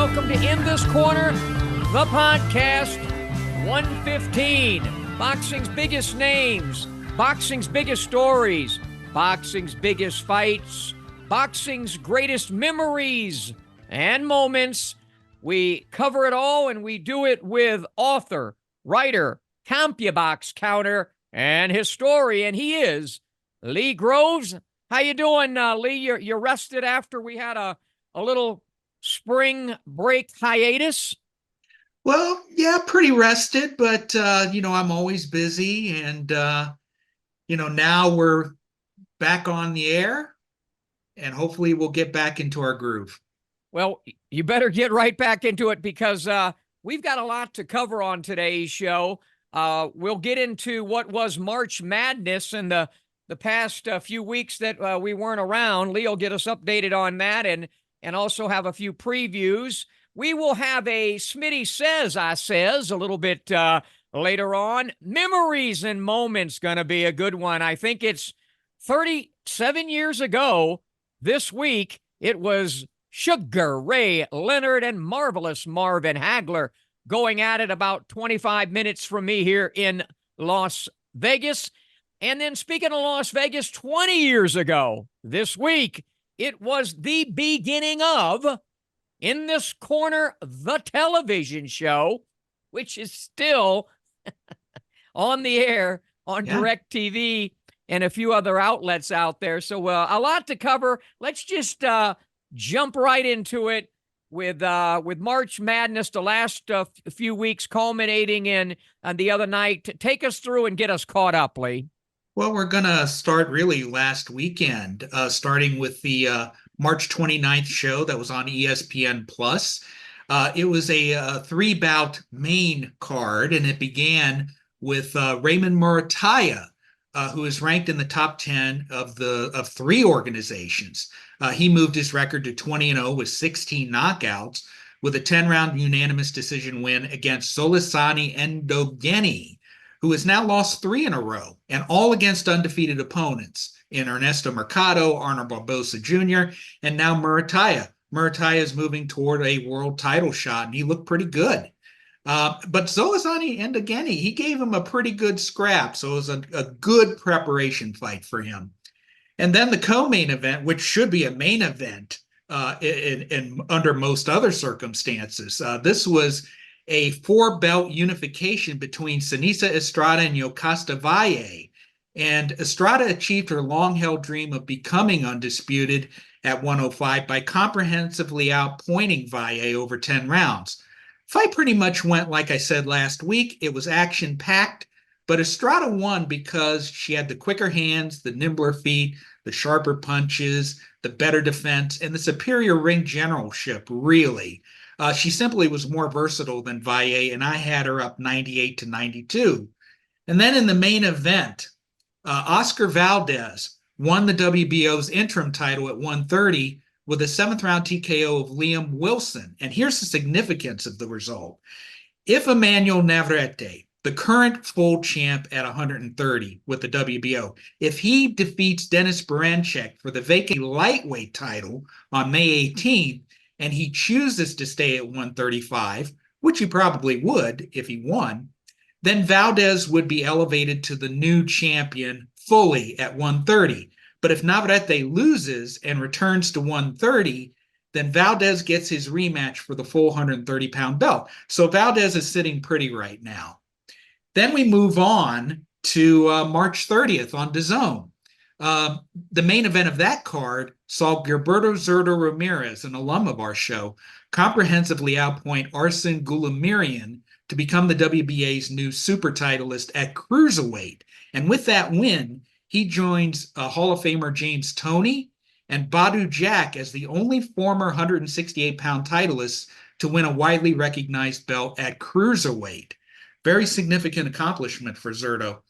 welcome to In This Corner, the podcast 115. Boxing's biggest names, boxing's biggest stories, boxing's biggest fights, boxing's greatest memories and moments. We cover it all, and we do it with author, writer, CompuBox counter, and historian. He is Lee Groves. How you doing, Lee? You're rested after we had a little spring break hiatus? Well, yeah, pretty rested, but I'm always busy, and now we're back on the air, and hopefully we'll get back into our groove. Well, you better get right back into it, because we've got a lot to cover on today's show. We'll get into what was March Madness and the past few weeks that we weren't around. Lee will get us updated on that, and also have a few previews. We will have a Smitty Says, I Says a little bit later on. Memories and Moments going to be a good one. I think it's 37 years ago this week. It was Sugar Ray Leonard and Marvelous Marvin Hagler going at it about 25 minutes from me here in Las Vegas. And then, speaking of Las Vegas, 20 years ago this week, it was the beginning of In This Corner, the television show, which is still on the air on DirecTV and a few other outlets out there. So a lot to cover. Let's just jump right into it with March Madness, the last few weeks culminating in the other night. Take us through and get us caught up, Lee. Well, we're going to start really last weekend, starting with the March 29th show that was on ESPN+. It was a three-bout main card, and it began with Raymond Murataya, who is ranked in the top 10 of three organizations. He moved his record to 20-0 with 16 knockouts, with a 10-round unanimous decision win against Solisani Ndogeni, who has now lost 3 in a row, and all against undefeated opponents in Ernesto Mercado, Arnold Barbosa Jr., and now Murataya. Murataya is moving toward a world title shot, and he looked pretty good. But Solisani Ndogeni, he gave him a pretty good scrap, so it was a good preparation fight for him. And then the co-main event, which should be a main event in under most other circumstances, this was a 4-belt unification between Seniesa Estrada and Yokasta Valle. And Estrada achieved her long-held dream of becoming undisputed at 105 by comprehensively outpointing Valle over 10 rounds. Fight pretty much went like I said last week. It was action-packed, but Estrada won because she had the quicker hands, the nimbler feet, the sharper punches, the better defense, and the superior ring generalship, really. She simply was more versatile than Valle, and I had her up 98-92. And then in the main event, Oscar Valdez won the WBO's interim title at 130 with a 7th-round TKO of Liam Wilson. And here's the significance of the result. If Emmanuel Navarrete, the current full champ at 130 with the WBO, if he defeats Denis Beranchyk for the vacant lightweight title on May 18th, and he chooses to stay at 135, which he probably would if he won, then Valdez would be elevated to the new champion fully at 130. But if Navarrete loses and returns to 130, then Valdez gets his rematch for the full 130-pound belt. So Valdez is sitting pretty right now. Then we move on to March 30th on DAZN. The main event of that card saw Gilberto Zurdo Ramirez, an alum of our show, comprehensively outpoint Arsen Goulamirian to become the WBA's new super titleist at cruiserweight. And with that win, he joins Hall of Famer James Toney and Badou Jack as the only former 168-pound titleist to win a widely recognized belt at cruiserweight. Very significant accomplishment for Zurdo.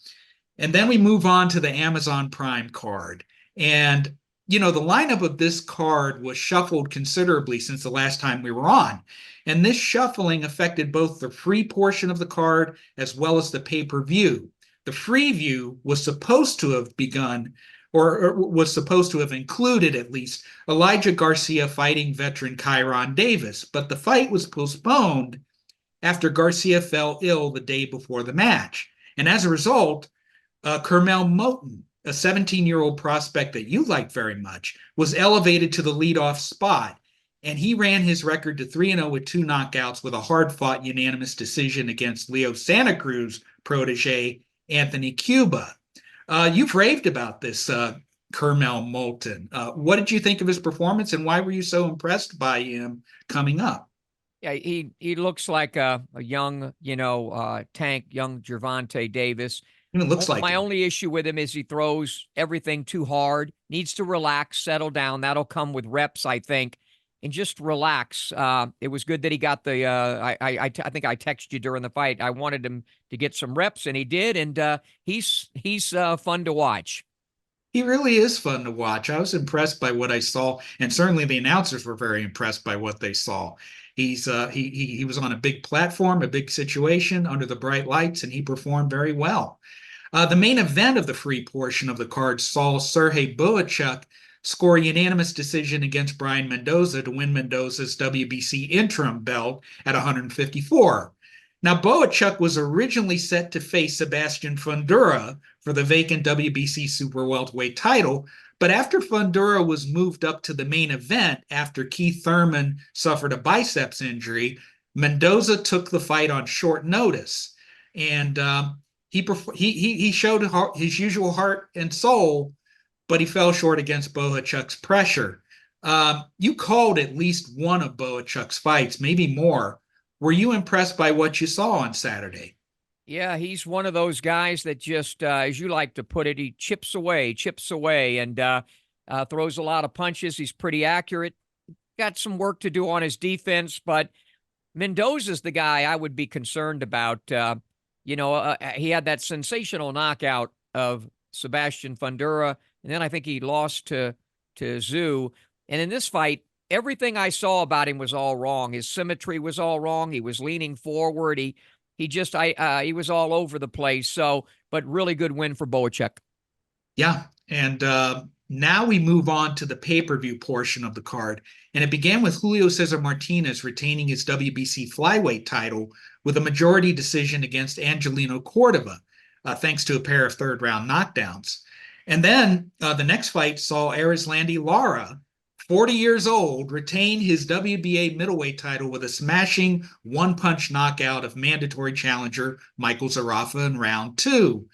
And then we move on to the Amazon Prime card. And, the lineup of this card was shuffled considerably since the last time we were on. And this shuffling affected both the free portion of the card as well as the pay-per-view. The free view was supposed to have begun or was supposed to have included at least Elijah Garcia fighting veteran Kyron Davis, but the fight was postponed after Garcia fell ill the day before the match. And as a result, Kermel Moton, a 17-year-old prospect that you like very much, was elevated to the leadoff spot. And he ran his record to 3-0 with 2 knockouts with a hard-fought unanimous decision against Leo Santa Cruz protege, Anthony Cuba. You've raved about this, Kermel Moton. What did you think of his performance, and why were you so impressed by him coming up? Yeah, he looks like a young, tank, young Gervonta Davis. It looks like My him. only issue with him is he throws everything too hard, needs to relax, settle down. That'll come with reps, I think, and just relax. It was good that he got the, I think I texted you during the fight. I wanted him to get some reps, and he did, and he's fun to watch. He really is fun to watch. I was impressed by what I saw, and certainly the announcers were very impressed by what they saw. He was on a big platform, a big situation under the bright lights, and he performed very well. The main event of the free portion of the card saw Sergey Bohachuk score a unanimous decision against Brian Mendoza to win Mendoza's WBC interim belt at 154. Now, Bohachuk was originally set to face Sebastian Fundora for the vacant WBC super welterweight title, but after Fundora was moved up to the main event after Keith Thurman suffered a biceps injury, Mendoza took the fight on short notice, and he showed his usual heart and soul, but he fell short against Bohachuk's pressure. You called at least one of Bohachuk's fights, maybe more. Were you impressed by what you saw on Saturday? Yeah, he's one of those guys that just, as you like to put it, he chips away, and throws a lot of punches. He's pretty accurate. Got some work to do on his defense, but Mendoza's the guy I would be concerned about. He had that sensational knockout of Sebastian Fundora, and then I think he lost to Tszyu. And in this fight, everything I saw about him was all wrong. His symmetry was all wrong. He was leaning forward. He was all over the place. So, but really good win for Bohachuk. Yeah, and now we move on to the pay-per-view portion of the card, and it began with Julio Cesar Martinez retaining his WBC flyweight title with a majority decision against Angelino Cordova, thanks to a pair of third-round knockdowns. And then the next fight saw Erislandy Lara, 40 years old, retain his WBA middleweight title with a smashing one-punch knockout of mandatory challenger Michael Zarafa in round 2.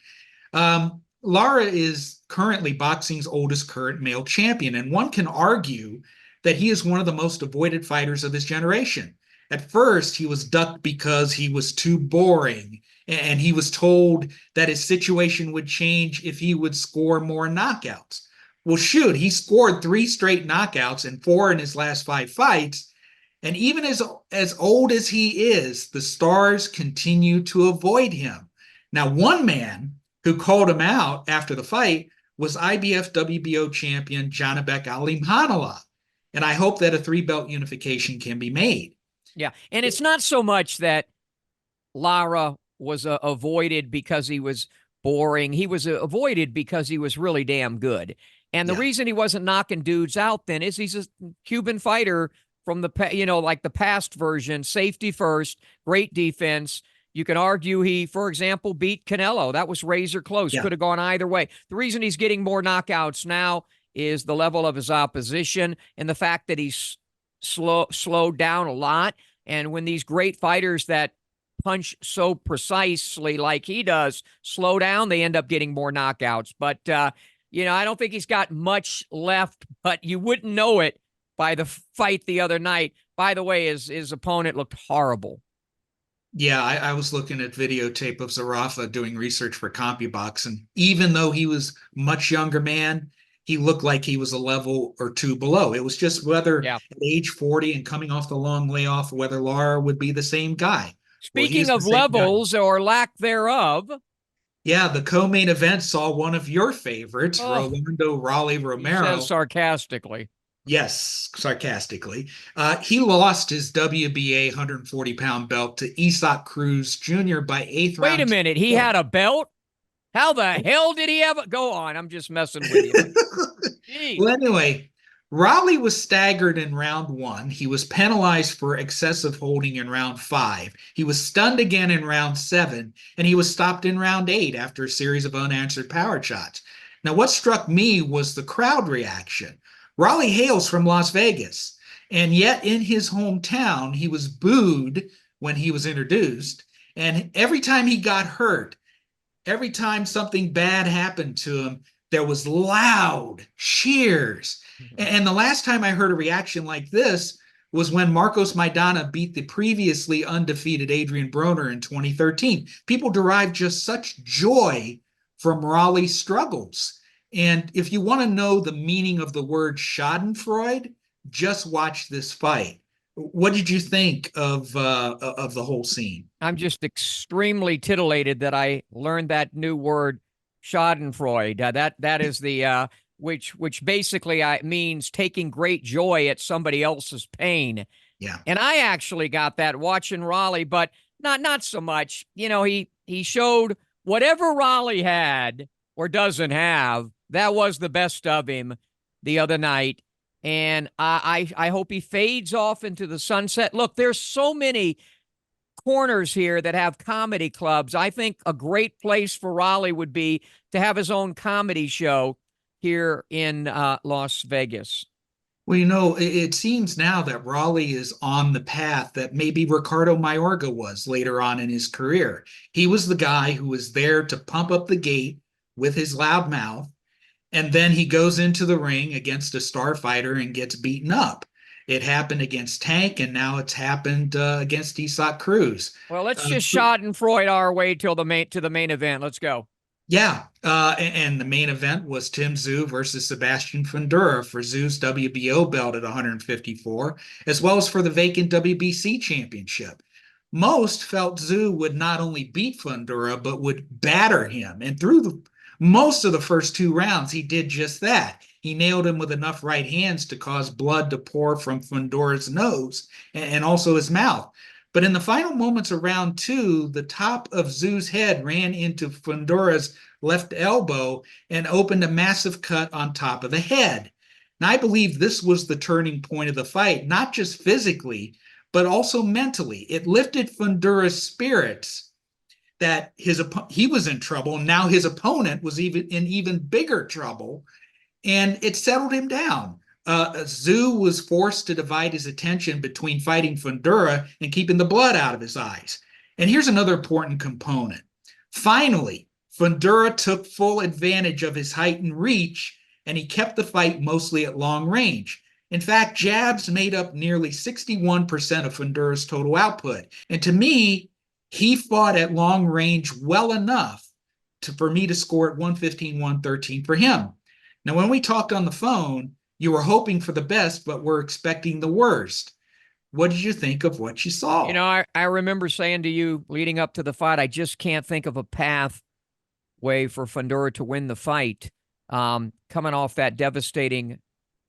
Lara is currently boxing's oldest current male champion, and one can argue that he is one of the most avoided fighters of his generation. At first, he was ducked because he was too boring, and he was told that his situation would change if he would score more knockouts. Well, shoot, he scored 3 straight knockouts and 4 in his last 5 fights. And even as old as he is, the stars continue to avoid him. Now, one man who called him out after the fight was IBF WBO champion Janibek Alimkhanuly. And I hope that a 3-belt unification can be made. Yeah, and it's not so much that Lara was avoided because he was boring. He was avoided because he was really damn good. And the reason he wasn't knocking dudes out then is he's a Cuban fighter from the, like the past version, safety first, great defense. You can argue he, for example, beat Canelo. That was razor close. Could have gone either way. The reason he's getting more knockouts now is the level of his opposition and the fact that he's slowed down a lot. And when these great fighters that punch so precisely like he does slow down, they end up getting more knockouts. But, I don't think he's got much left, but you wouldn't know it by the fight the other night. By the way, his opponent looked horrible. Yeah, I was looking at videotape of Zarafa doing research for CompuBox, and even though he was much younger man, he looked like he was a level or 2 below. It was just whether at age 40 and coming off the long layoff, whether Lara would be the same guy. Speaking of levels or lack thereof. Yeah, the co-main event saw one of your favorites, Rolando Raleigh Romero. He says sarcastically. Yes, sarcastically. He lost his WBA 140-pound belt to Isaac Cruz Jr. by 8th round. Wait a minute. He had a belt? How the hell did he ever go on? I'm just messing with you. Jeez. Well, anyway, Raleigh was staggered in round one. He was penalized for excessive holding in round five. He was stunned again in round seven, and he was stopped in round eight after a series of unanswered power shots. Now, what struck me was the crowd reaction. Raleigh hails from Las Vegas, and yet in his hometown, he was booed when he was introduced. And every time he got hurt, every time something bad happened to him, there was loud cheers. And the last time I heard a reaction like this was when Marcos Maidana beat the previously undefeated Adrian Broner in 2013. People derived just such joy from Raleigh's struggles. And if you want to know the meaning of the word Schadenfreude, just watch this fight. What did you think of the whole scene? I'm just extremely titillated that I learned that new word, Schadenfreude. That is the which basically means taking great joy at somebody else's pain. Yeah. And I actually got that watching Raleigh, but not so much. You know, he showed whatever Raleigh had or doesn't have, that was the best of him the other night. And I hope he fades off into the sunset. Look, there's so many corners here that have comedy clubs. I think a great place for Raleigh would be to have his own comedy show here in Las Vegas. Well, you know, it seems now that Raleigh is on the path that maybe Ricardo Mayorga was later on in his career. He was the guy who was there to pump up the gate with his loud mouth, and then he goes into the ring against a star fighter and gets beaten up. It happened against Tank, and now it's happened against Isaac Cruz. Well, let's just Schadenfreude our way to the main event. Let's go. Yeah, and the main event was Tim Tszyu versus Sebastian Fundora for Tzew's WBO belt at 154, as well as for the vacant WBC championship. Most felt Tszyu would not only beat Fundora, but would batter him. And through most of the first two rounds, he did just that. He nailed him with enough right hands to cause blood to pour from Fundora's nose and also his mouth. But in the final moments of round two, the top of Tszyu's head ran into Fundora's left elbow and opened a massive cut on top of the head. Now, I believe this was the turning point of the fight, not just physically, but also mentally. It lifted Fundora's spirits that he was in trouble. Now his opponent was in even bigger trouble, and it settled him down. Tszyu was forced to divide his attention between fighting Fundora and keeping the blood out of his eyes. And here's another important component. Finally, Fundora took full advantage of his height and reach, and he kept the fight mostly at long range. In fact, jabs made up nearly 61% of Fundora's total output. And to me, he fought at long range well enough for me to score at 115, 113 for him. Now, when we talked on the phone, you were hoping for the best, but were expecting the worst. What did you think of what you saw? You know, I remember saying to you leading up to the fight, I just can't think of a pathway for Fundora to win the fight. Coming off that devastating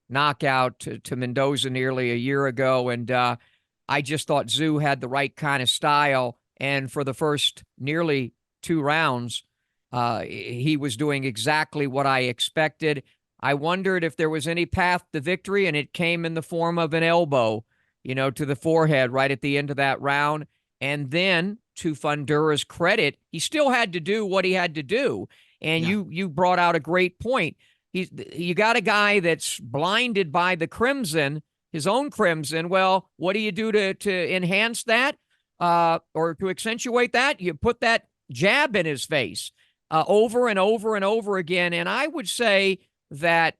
knockout to Mendoza nearly a year ago, and I just thought Tszyu had the right kind of style. And for the first nearly 2 rounds, he was doing exactly what I expected. I wondered if there was any path to victory, and it came in the form of an elbow, you know, to the forehead right at the end of that round. And then, to Fundora's credit, he still had to do what he had to do. And Yeah. you brought out a great point. You got a guy that's blinded by the crimson, his own crimson. Well, what do you do to enhance that or to accentuate that? You put that jab in his face over and over and over again. And I would say that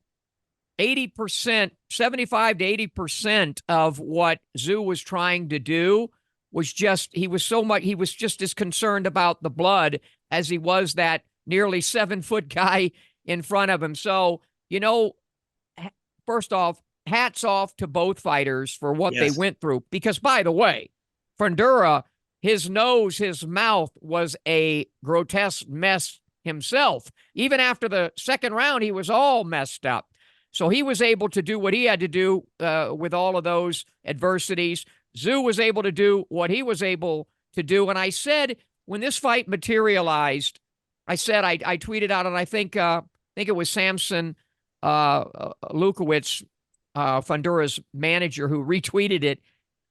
80%, 75 to 80% of what Tszyu was trying to do was just, he was just as concerned about the blood as he was that nearly 7-foot guy in front of him. So, you know, first off, hats off to both fighters for what they went through. Because, by the way, Fundora, his nose, his mouth was a grotesque mess himself. Even after the second round, he was all messed up. So he was able to do what he had to do with all of those adversities. Tszyu was able to do what he was able to do. And I said, when this fight materialized, I said I tweeted out, and I think it was Samson Lukowicz, Fundura's manager, who retweeted it.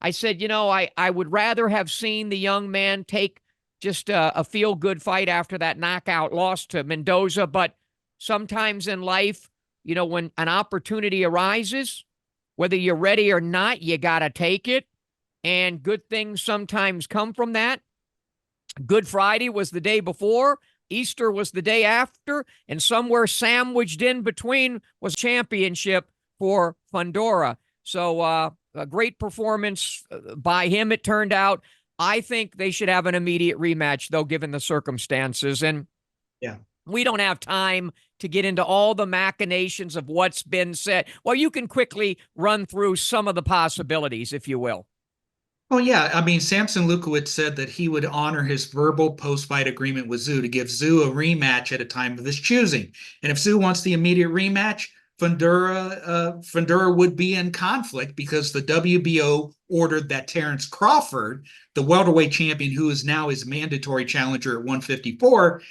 I said, I would rather have seen the young man take just a feel-good fight after that knockout loss to Mendoza. But sometimes in life, when an opportunity arises, whether you're ready or not, you got to take it. And good things sometimes come from that. Good Friday was the day before. Easter was the day after. And somewhere sandwiched in between was championship for Fundora. So a great performance by him, it turned out. I think they should have an immediate rematch, though, given the circumstances. And Yeah. we don't have time to get into all the machinations of what's been said. Well, you can quickly run through some of the possibilities, if you will. Oh, yeah. I mean, Samson Lukowicz said that he would honor his verbal post-fight agreement with Tszyu to give Tszyu a rematch at a time of his choosing. And if Tszyu wants the immediate rematch, Fundora would be in conflict because the WBO ordered that Terrence Crawford, the welterweight champion who is now his mandatory challenger at 154,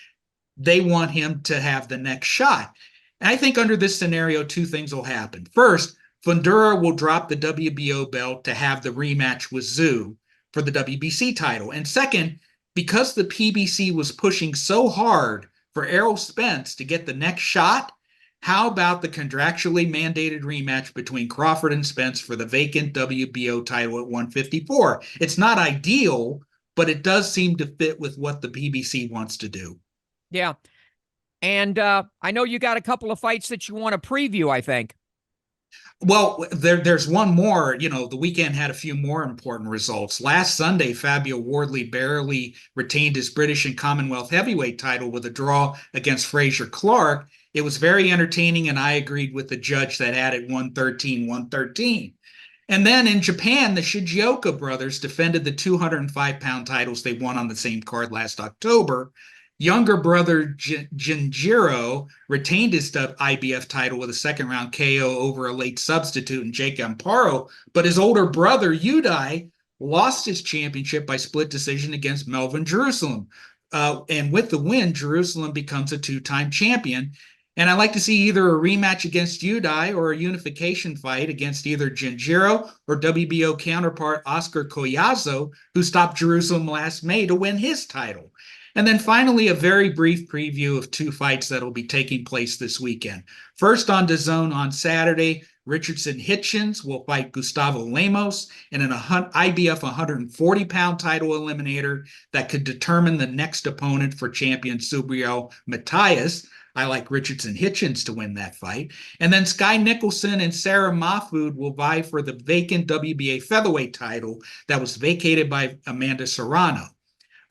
they want him to have the next shot. And I think under this scenario, two things will happen. First, Fundora will drop the WBO belt to have the rematch with Tszyu for the WBC title. And second, because the PBC was pushing so hard for Errol Spence to get the next shot, how about the contractually mandated rematch between Crawford and Spence for the vacant WBO title at 154? It's not ideal, but it does seem to fit with what the PBC wants to do. Yeah. And I know you got a couple of fights that you want to preview, I think. Well, there's one more. The weekend had a few more important results. Last Sunday, Fabio Wardley barely retained his British and Commonwealth heavyweight title with a draw against Fraser Clark. It was very entertaining, and I agreed with the judge that had it 113. And then in Japan, the Shigeoka brothers defended the 205-pound titles they won on the same card last October. Younger brother Jinjiro retained his IBF title with a second-round KO over a late substitute in Jake Amparo, but his older brother Yudai lost his championship by split decision against Melvin Jerusalem. And with the win, Jerusalem becomes a two-time champion. And I'd like to see either a rematch against Yudai or a unification fight against either Jinjiro or WBO counterpart Oscar Collazo, who stopped Jerusalem last May to win his title. And then finally, a very brief preview of two fights that will be taking place this weekend. First on DAZN on Saturday, Richardson Hitchens will fight Gustavo Lemos in an IBF 140-pound title eliminator that could determine the next opponent for champion Subriel Matias. I like Richardson Hitchens to win that fight. And then Sky Nicholson and Sarah Mahfoud will vie for the vacant WBA featherweight title that was vacated by Amanda Serrano.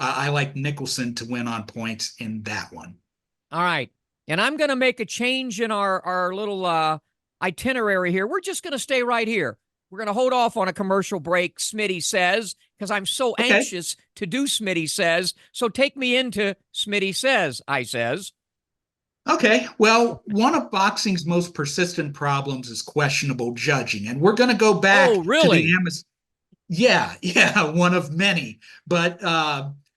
I like Nicholson to win on points in that one. All right. And I'm going to make a change in our little itinerary here. We're just going to stay right here. We're going to hold off on a commercial break, Smitty says, because I'm so anxious to do Smitty Says. So take me into Smitty Says, I says. Okay, well, one of boxing's most persistent problems is questionable judging. And we're going to go back to the Amazon. Yeah, one of many. But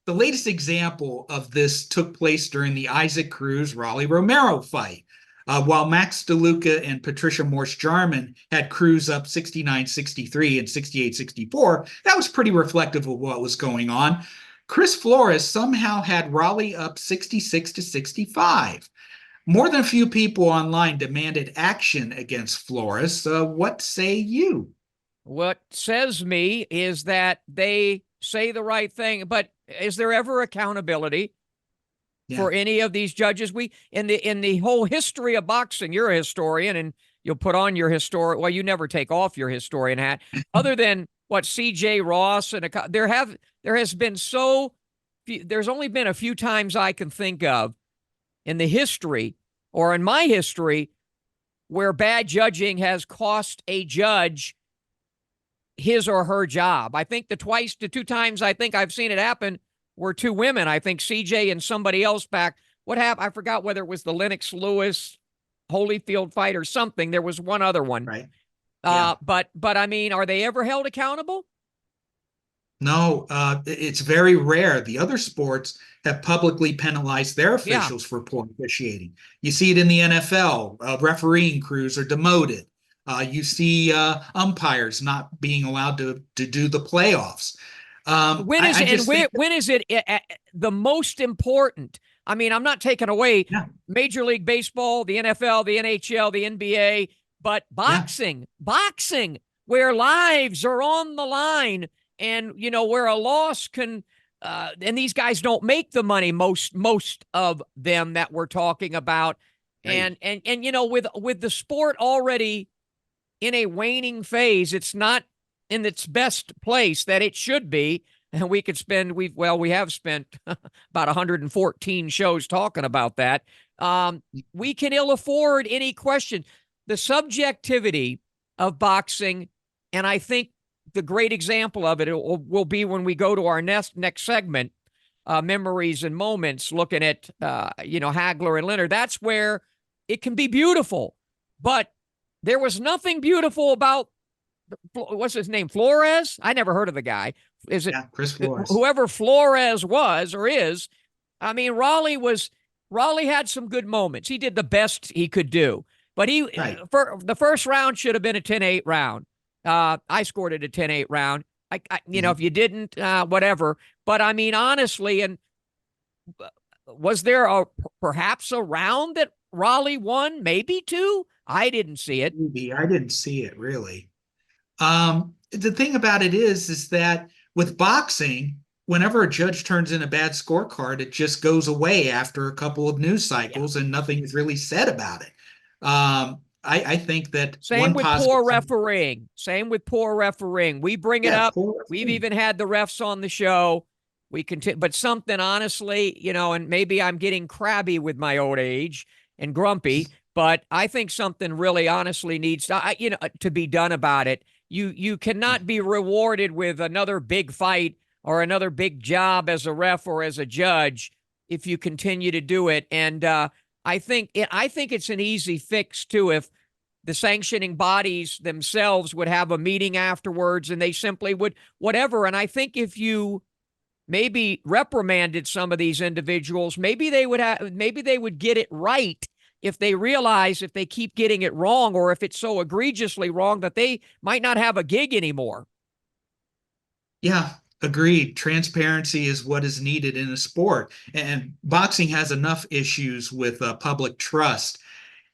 the latest example of this took place during the Isaac Cruz Rolly Romero fight. While Max DeLuca and Patricia Morse-Jarman had Cruz up 69-63 and 68-64, that was pretty reflective of what was going on. Chris Flores somehow had Rolly up 66-65. More than a few people online demanded action against Flores. What say you? What says me is that they say the right thing, but is there ever accountability for any of these judges? We in the whole history of boxing, you're a historian and you'll put on your well, you never take off your historian hat. Other than what CJ Ross and there's only been a few times I can think of in the history or in my history where bad judging has cost a judge his or her job. I think the two times I think I've seen it happen were two women. I think CJ and somebody else back. What happened? I forgot whether it was the Lennox Lewis Holyfield fight or something. There was one other one. Right. But I mean, are they ever held accountable? No, it's very rare. The other sports have publicly penalized their Yeah. officials for poor officiating. You see it in the NFL. Refereeing crews are demoted. You see umpires not being allowed to do the playoffs. When is I and just think, when is it the most important? I mean, I'm not taking away yeah, Major League Baseball, the NFL, the NHL, the NBA, but yeah, boxing, where lives are on the line, and where a loss can, and these guys don't make the money, most of them that we're talking about, right. and with the sport already in a waning phase. It's not in its best place that it should be. And we could spend, we have spent about 114 shows talking about that. We can ill afford any question. The subjectivity of boxing, and I think the great example of it will be when we go to our next segment, memories and moments, looking at Hagler and Leonard. That's where it can be beautiful, but there was nothing beautiful about what's his name, Flores. I never heard of the guy. Is it Chris Flores. whoever Flores was or is? I mean, Raleigh had some good moments. He did the best he could do, but Right. for the first round should have been a 10-8 round. I scored it a 10-8 round. If you didn't, whatever. But I mean, honestly, and was there perhaps a round that Raleigh won? Maybe two. I didn't see it. Maybe. I didn't see it really. The thing about it is that with boxing, whenever a judge turns in a bad scorecard, it just goes away after a couple of news Yeah. cycles and nothing is really said about it. I think that Same with poor refereeing. Same with poor refereeing. We bring it up. We've even had the refs on the show. We continue, but something honestly, and maybe I'm getting crabby with my old age and grumpy, but I think something really honestly needs to be done about it. You cannot be rewarded with another big fight or another big job as a ref or as a judge if you continue to do it. And I think it's an easy fix too if the sanctioning bodies themselves would have a meeting afterwards and they simply would whatever. And I think if you maybe reprimanded some of these individuals, maybe they would get it right if they realize if they keep getting it wrong or if it's so egregiously wrong that they might not have a gig anymore. Yeah, agreed. Transparency is what is needed in a sport, and boxing has enough issues with public trust.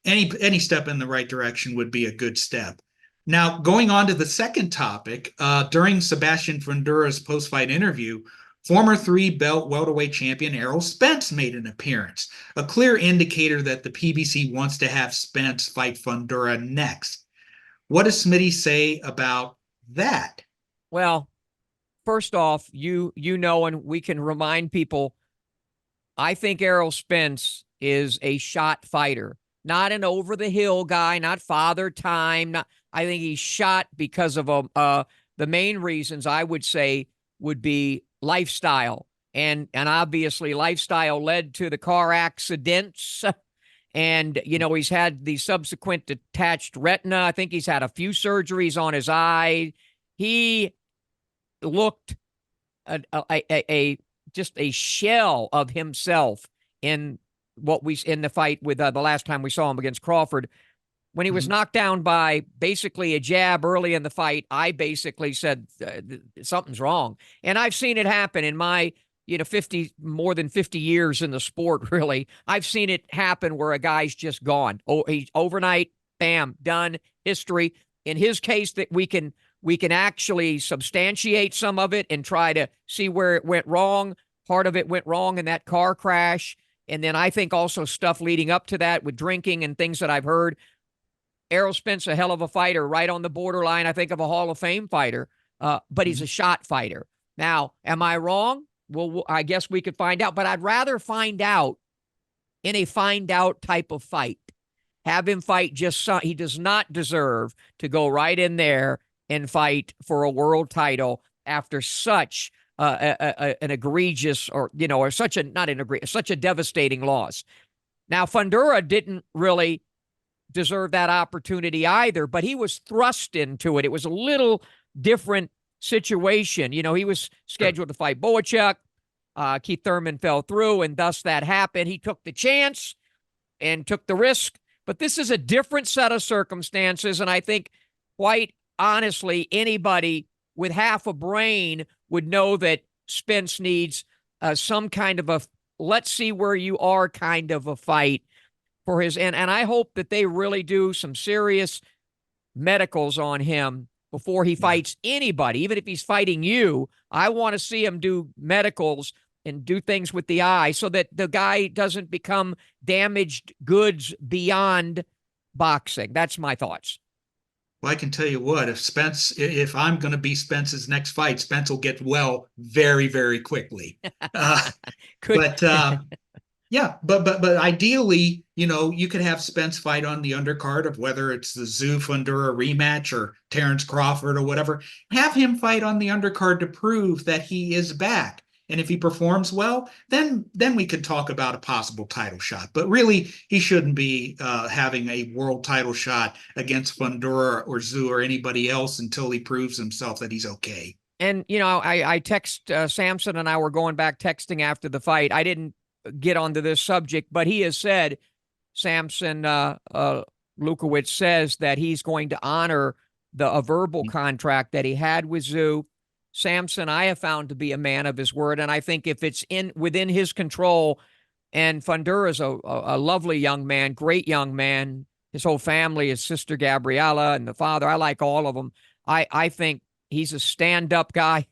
Any step in the right direction would be a good step. Now, going on to the second topic, during Sebastian Fundura's post-fight interview, former three-belt welterweight champion Errol Spence made an appearance, a clear indicator that the PBC wants to have Spence fight Fundura next. What does Smitty say about that? Well, first off, and we can remind people, I think Errol Spence is a shot fighter, not an over-the-hill guy, not father time. I think he's shot because of the main reasons I would say would be lifestyle. And obviously lifestyle led to the car accidents. And, he's had the subsequent detached retina. I think he's had a few surgeries on his eye. He looked just a shell of himself in in the fight with the last time we saw him against Crawford. When he was knocked down by basically a jab early in the fight, I basically said something's wrong. And I've seen it happen in my more than 50 years in the sport, really. I've seen it happen where a guy's just gone. Oh, he's overnight, bam, done, history. In his case, that we can actually substantiate some of it and try to see where it went wrong. Part of it went wrong in that car crash. And then I think also stuff leading up to that with drinking and things that I've heard. Errol Spence, a hell of a fighter, right on the borderline, I think, of a Hall of Fame fighter, but he's a shot fighter. Now, am I wrong? Well, I guess we could find out, but I'd rather find out in a find out type of fight. Have him fight he does not deserve to go right in there and fight for a world title after such an egregious or such a devastating loss. Now, Fundura didn't really deserve that opportunity either, but he was thrust into it. It was a little different situation. You know, he was scheduled to fight Boachuk. Keith Thurman fell through, and thus that happened. He took the chance and took the risk. But this is a different set of circumstances, and I think, quite honestly, anybody with half a brain would know that Spence needs some kind of a let's see where you are kind of a fight for his. And I hope that they really do some serious medicals on him before he fights anybody, even if he's fighting you. I want to see him do medicals and do things with the eye so that the guy doesn't become damaged goods beyond boxing. That's my thoughts. Well, I can tell you what, if I'm going to be Spence's next fight, Spence will get well very, very quickly. But yeah, but ideally, you know, you could have Spence fight on the undercard of whether it's the Tszyu Fundora rematch or Terrence Crawford or whatever. Have him fight on the undercard to prove that he is back. And if he performs well, then we could talk about a possible title shot. But really, he shouldn't be having a world title shot against Fundora or Tszyu or anybody else until he proves himself that he's okay. And, you know, I text Samson and I were going back texting after the fight. I didn't get onto this subject, but he has said, Samson Lukowicz says that he's going to honor a verbal contract that he had with Tszyu. Samson, I have found to be a man of his word, and I think if it's within his control, and Fundura's a lovely young man, great young man, his whole family, his sister Gabriella and the father, I like all of them. I think he's a stand-up guy.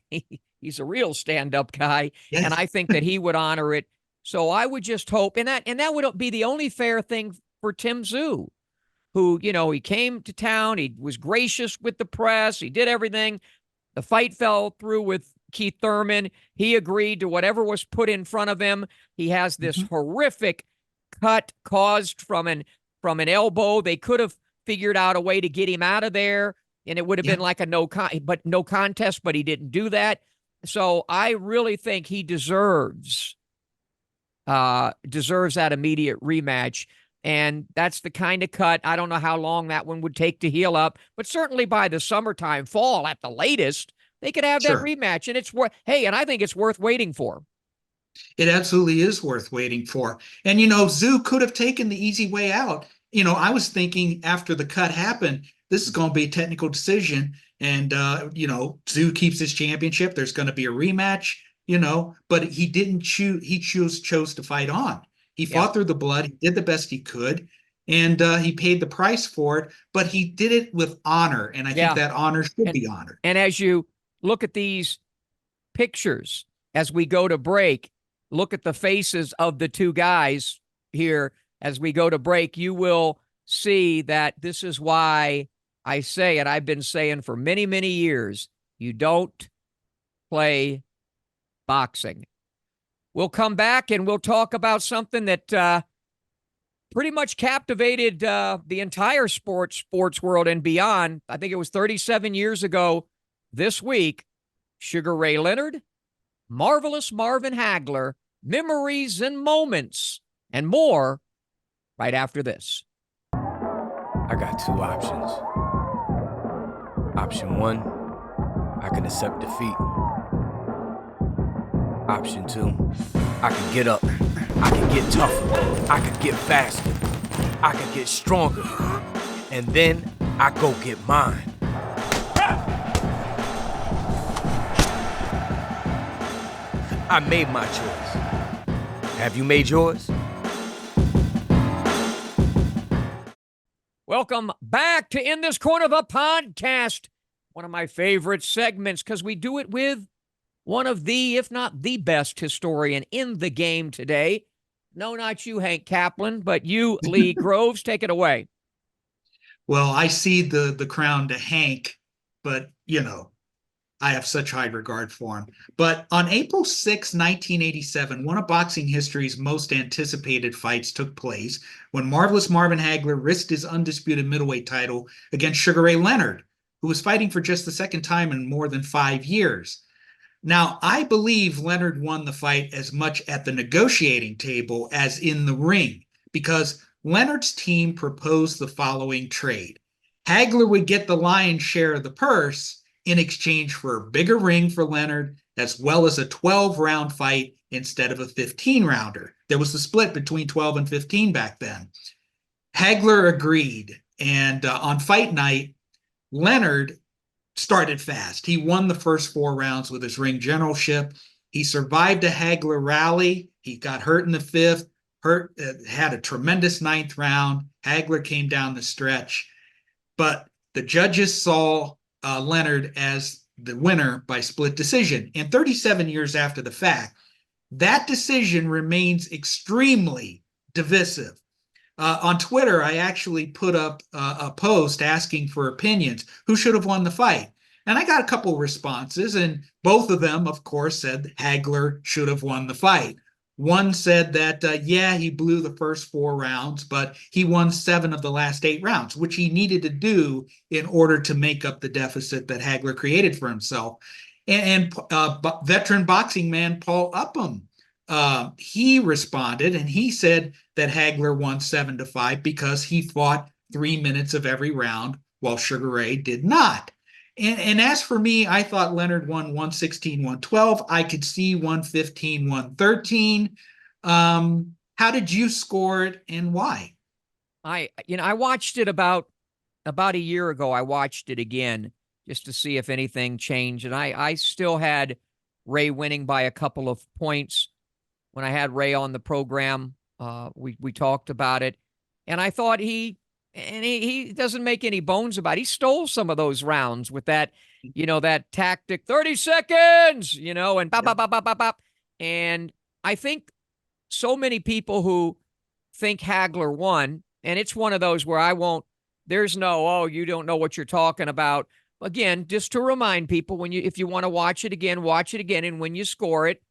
He's a real stand-up guy, yes. And I think that he would honor it. So I would just hope, and that would be the only fair thing for Tim Tszyu, who, you know, he came to town, he was gracious with the press, he did everything. The fight fell through with Keith Thurman. He agreed to whatever was put in front of him. He has this horrific cut caused from an elbow. They could have figured out a way to get him out of there, and it would have been like a no contest, but he didn't do that. So I really think he deserves that immediate rematch. And that's the kind of cut. I don't know how long that one would take to heal up, but certainly by the summertime, fall at the latest, they could have that rematch. And it's and I think it's worth waiting for. It absolutely is worth waiting for. And, you know, Tszyu could have taken the easy way out. You know, I was thinking after the cut happened, this is going to be a technical decision. And, you know, Tszyu keeps his championship. There's going to be a rematch, you know, but he didn't choose. He chose to fight on. He fought through the blood. He did the best he could, and he paid the price for it, but he did it with honor, and I think that honor should be honored. And as you look at these pictures, as we go to break, look at the faces of the two guys here as we go to break, you will see that this is why I say, and I've been saying for many, many years, you don't play boxing. We'll come back and we'll talk about something that pretty much captivated the entire sports world and beyond. I think it was 37 years ago this week. Sugar Ray Leonard, Marvelous Marvin Hagler, memories and moments, and more right after this. I got two options. Option one, I can accept defeat. Option two, I can get up, I can get tougher, I can get faster, I can get stronger, and then I go get mine. I made my choice. Have you made yours? Welcome back to In This Corner of the Podcast, one of my favorite segments because we do it with one of the, if not the best historian in the game today. No, not you, Hank Kaplan, but you, Lee Groves. Take it away. Well, I see the crown to Hank, but, you know, I have such high regard for him. But on April 6, 1987, one of boxing history's most anticipated fights took place when Marvelous Marvin Hagler risked his undisputed middleweight title against Sugar Ray Leonard, who was fighting for just the second time in more than 5 years. Now, I believe Leonard won the fight as much at the negotiating table as in the ring, because Leonard's team proposed the following trade. Hagler would get the lion's share of the purse, in exchange for a bigger ring for Leonard, as well as a 12-round fight instead of a 15-rounder. There was a split between 12 and 15 back then. Hagler agreed, and on fight night, Leonard started fast. He won the first 4 rounds with his ring generalship. He survived a Hagler rally. He got hurt in the 5th, had a tremendous 9th round. Hagler came down the stretch, but the judges saw Leonard as the winner by split decision. And 37 years after the fact, that decision remains extremely divisive. On Twitter, I actually put up a post asking for opinions. Who should have won the fight? And I got a couple responses, and both of them, of course, said Hagler should have won the fight. One said that, yeah, he blew the first 4 rounds, but he won 7 of the last 8 rounds, which he needed to do in order to make up the deficit that Hagler created for himself. And veteran boxing man Paul Upham, he responded, and he said that Hagler won 7-5 because he fought 3 minutes of every round, while Sugar Ray did not. And as for me, I thought Leonard won 116, 112. I could see 115, 113. How did you score it, and why? I watched it about a year ago. I watched it again just to see if anything changed, and I still had Ray winning by a couple of points when I had Ray on the program. We talked about it, and I thought he doesn't make any bones about it. He stole some of those rounds with that, that tactic, 30 seconds, and bop, bop, bop, bop, bop, bop. And I think so many people who think Hagler won, and it's one of those where there's no, oh, you don't know what you're talking about. Again, just to remind people, if you want to watch it again, and when you score it,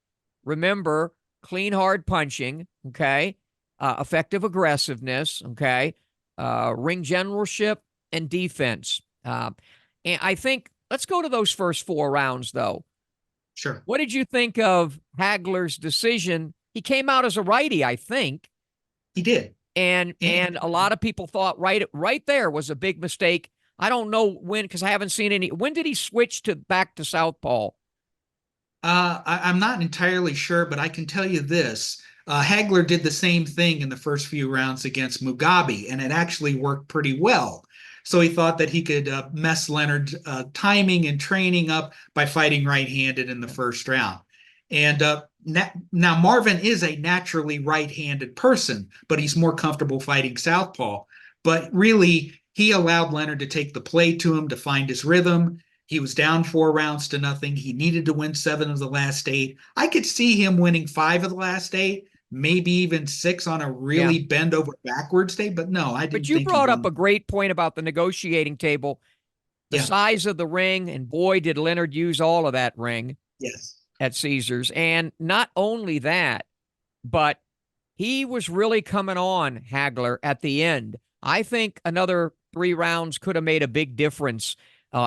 remember clean, hard punching, okay? Effective aggressiveness, okay? Ring generalship and defense. And I think, let's go to those first 4 rounds, though. Sure. What did you think of Hagler's decision? He came out as a righty, I think. He did. And a lot of people thought right there was a big mistake. I don't know when, because I haven't seen any. When did he switch back to southpaw? I'm not entirely sure, but I can tell you this. Hagler did the same thing in the first few rounds against Mugabe, and it actually worked pretty well. So he thought that he could mess Leonard's timing and training up by fighting right-handed in the first round. And now Marvin is a naturally right-handed person, but he's more comfortable fighting southpaw. But really, he allowed Leonard to take the play to him to find his rhythm. He was down 4 rounds to nothing. He needed to win 7 of the last 8. I could see him winning 5 of the last 8, maybe even 6 on a really bend over backwards day. But no, I didn't. But you brought up a great point about the negotiating table, the size of the ring, and boy, did Leonard use all of that ring. Yes. At Caesars. And not only that, but he was really coming on Hagler at the end. I think another 3 rounds could have made a big difference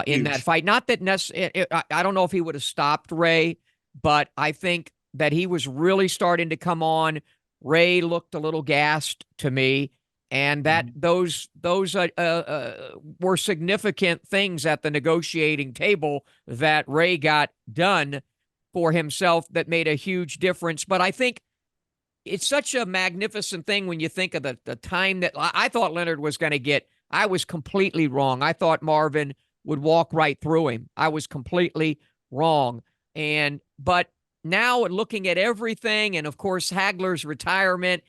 in that fight. Not that I don't know if he would have stopped Ray, but I think that he was really starting to come on. Ray looked a little gassed to me, and that those were significant things at the negotiating table that Ray got done for himself that made a huge difference. But I think it's such a magnificent thing when you think of the time that I thought Leonard was going to get. I was completely wrong. I thought Marvin would walk right through him. I was completely wrong. But now looking at everything, and of course Hagler's retirement,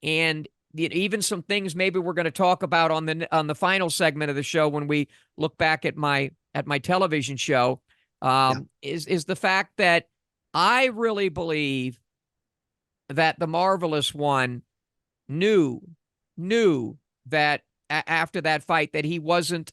and even some things maybe we're going to talk about on the final segment of the show when we look back at my television show, is the fact that I really believe that the Marvelous One knew that after that fight that he wasn't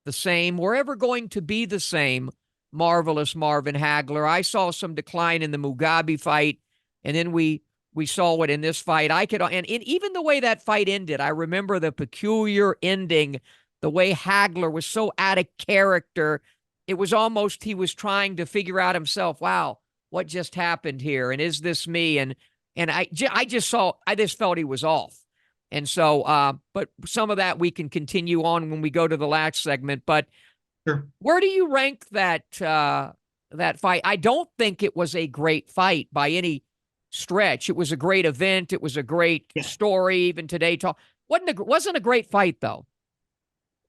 the same or ever going to be the same Marvelous Marvin Hagler. I saw some decline in the Mugabe fight, and then we saw it in this fight. And even the way that fight ended, I remember the peculiar ending, the way Hagler was so out of character. It was almost he was trying to figure out himself, wow, what just happened here? And is this me? And I just felt he was off. And so, but some of that we can continue on when we go to the last segment. But Sure. Where do you rank that fight? I don't think it was a great fight by any stretch. It was a great event. It was a great Yeah. story. Even today, wasn't a great fight though.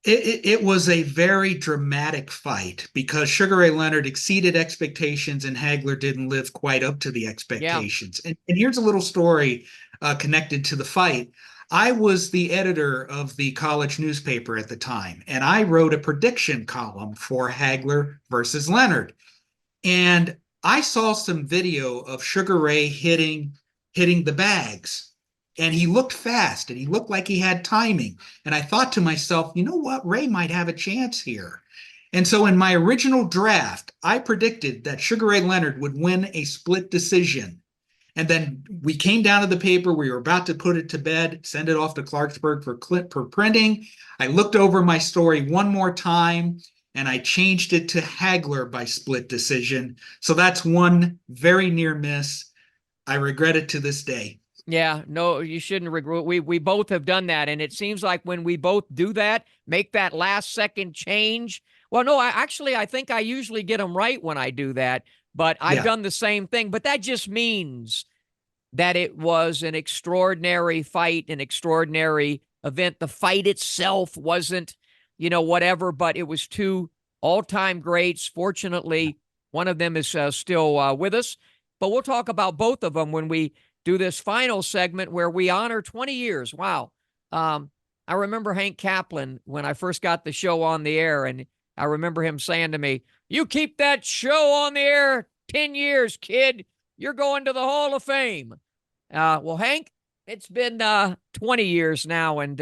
It was a very dramatic fight because Sugar Ray Leonard exceeded expectations and Hagler didn't live quite up to the expectations. And here's a little story connected to the fight. I was the editor of the college newspaper at the time, and I wrote a prediction column for Hagler versus Leonard. And I saw some video of Sugar Ray hitting the bags. And he looked fast and he looked like he had timing. And I thought to myself, you know what? Ray might have a chance here. And so in my original draft, I predicted that Sugar Ray Leonard would win a split decision. And then we came down to the paper. We were about to put it to bed, send it off to Clarksburg for printing. I looked over my story one more time and I changed it to Hagler by split decision. So that's one very near miss. I regret it to this day. Yeah, no, you shouldn't regret. We both have done that, and it seems like when we both do that, make that last second change. Well, no, I think I usually get them right when I do that, but I've done the same thing. But that just means that it was an extraordinary fight, an extraordinary event. The fight itself wasn't, whatever, but it was two all-time greats. Fortunately, one of them is still with us, but we'll talk about both of them when we do this final segment where we honor 20 years. Wow. I remember Hank Kaplan when I first got the show on the air, and I remember him saying to me, "You keep that show on the air 10 years, kid. You're going to the Hall of Fame." Well, Hank, it's been 20 years now, and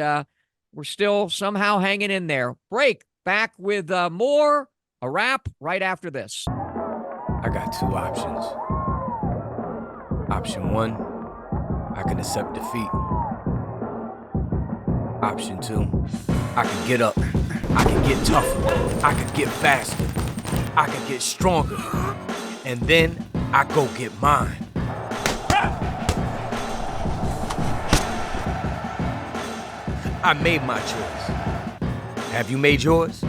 we're still somehow hanging in there. Break. Back with more, a wrap right after this. I got two options. Option one, I can accept defeat. Option two, I can get up. I can get tougher. I can get faster. I can get stronger. And then I go get mine. I made my choice. Have you made yours?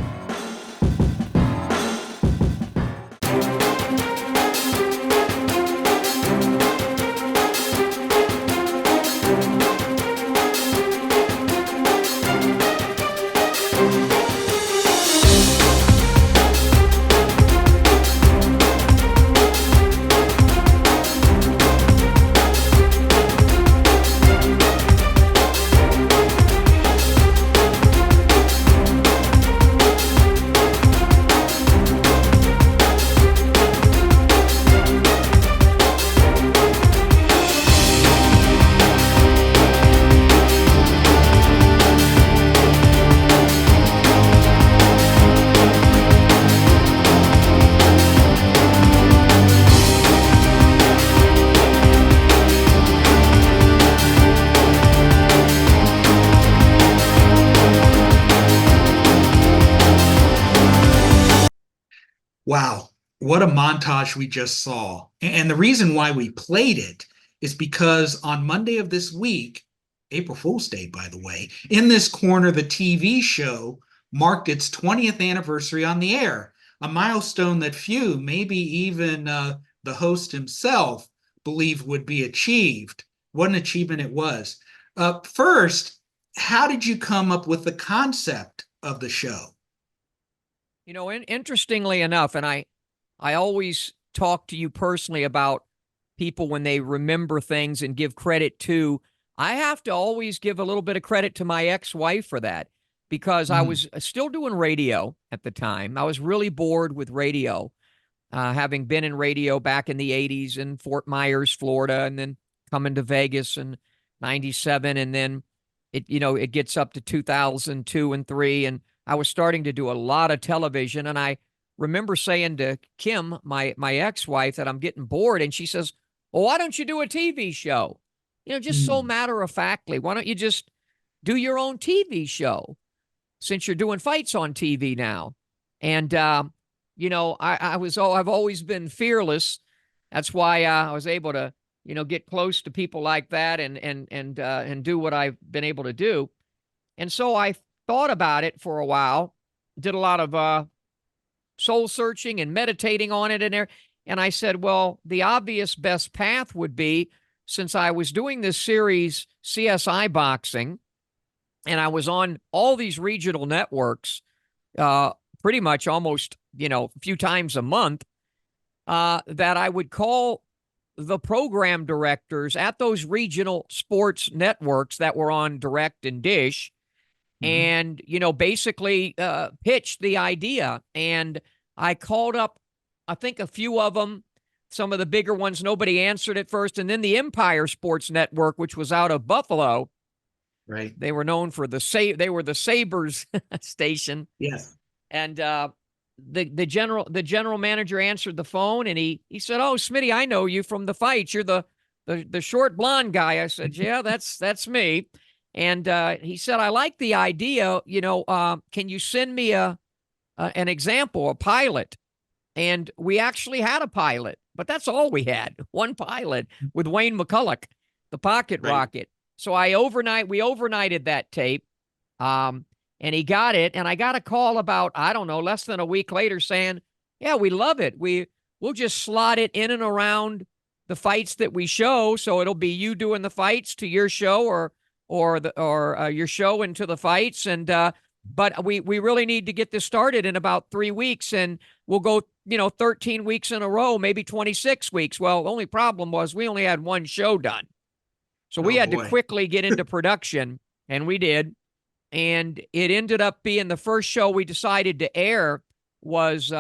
Wow, what a montage we just saw. And the reason why we played it is because on Monday of this week, April Fool's Day, by the way, In This Corner, the TV show marked its 20th anniversary on the air, a milestone that few, maybe even the host himself, believe would be achieved. What an achievement it was. First, how did you come up with the concept of the show? Interestingly enough, and I always talk to you personally about people when they remember things and give credit to. I have to always give a little bit of credit to my ex-wife for that, because I was still doing radio at the time. I was really bored with radio, having been in radio back in the 80s in Fort Myers, Florida, and then coming to Vegas in 97. And then it gets up to 2002 and 3. And I was starting to do a lot of television. And I remember saying to Kim, my ex-wife, that I'm getting bored. And she says, "Well, why don't you do a TV show? Just so matter-of-factly, why don't you just do your own TV show, since you're doing fights on TV now?" And, I've always been fearless. That's why I was able to, get close to people like that and do what I've been able to do. And so I thought about it for a while, did a lot of soul searching and meditating on it and I said, well, the obvious best path would be, since I was doing this series, CSI Boxing, and I was on all these regional networks, pretty much almost, a few times a month, that I would call the program directors at those regional sports networks that were on Direct and Dish and, basically pitched the idea. And I called up, I think, a few of them, some of the bigger ones. Nobody answered at first. And then the Empire Sports Network, which was out of Buffalo. Right. They were known for they were the Sabres station. Yes. And the general manager answered the phone and he said, "Oh, Smitty, I know you from the fights. You're the short blonde guy." I said, "Yeah, that's me." And he said, "I like the idea. Can you send me an example, a pilot?" And we actually had a pilot, but that's all we had. One pilot with Wayne McCulloch, the pocket rocket. So we overnighted that tape. And he got it. And I got a call about, I don't know, less than a week later saying, "Yeah, we love it. We'll just slot it in and around the fights that we show. So it'll be you doing the fights to your show or your show into the fights. And, but we really need to get this started in about 3 weeks, and we'll go, 13 weeks in a row, maybe 26 weeks. Well, the only problem was we only had one show done. So we had to quickly get into production, and we did. And it ended up being the first show we decided to air was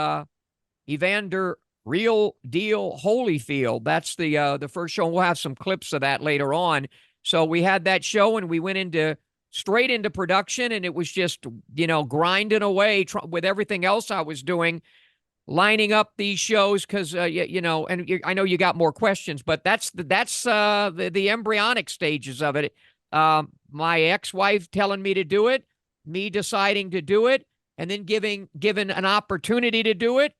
Evander Real Deal Holyfield. That's the first show. We'll have some clips of that later on. So we had that show, and we went straight into production, and it was just, grinding away with everything else I was doing, lining up these shows because, and I know you got more questions, but that's the embryonic stages of it. My ex-wife telling me to do it, me deciding to do it, and then given an opportunity to do it,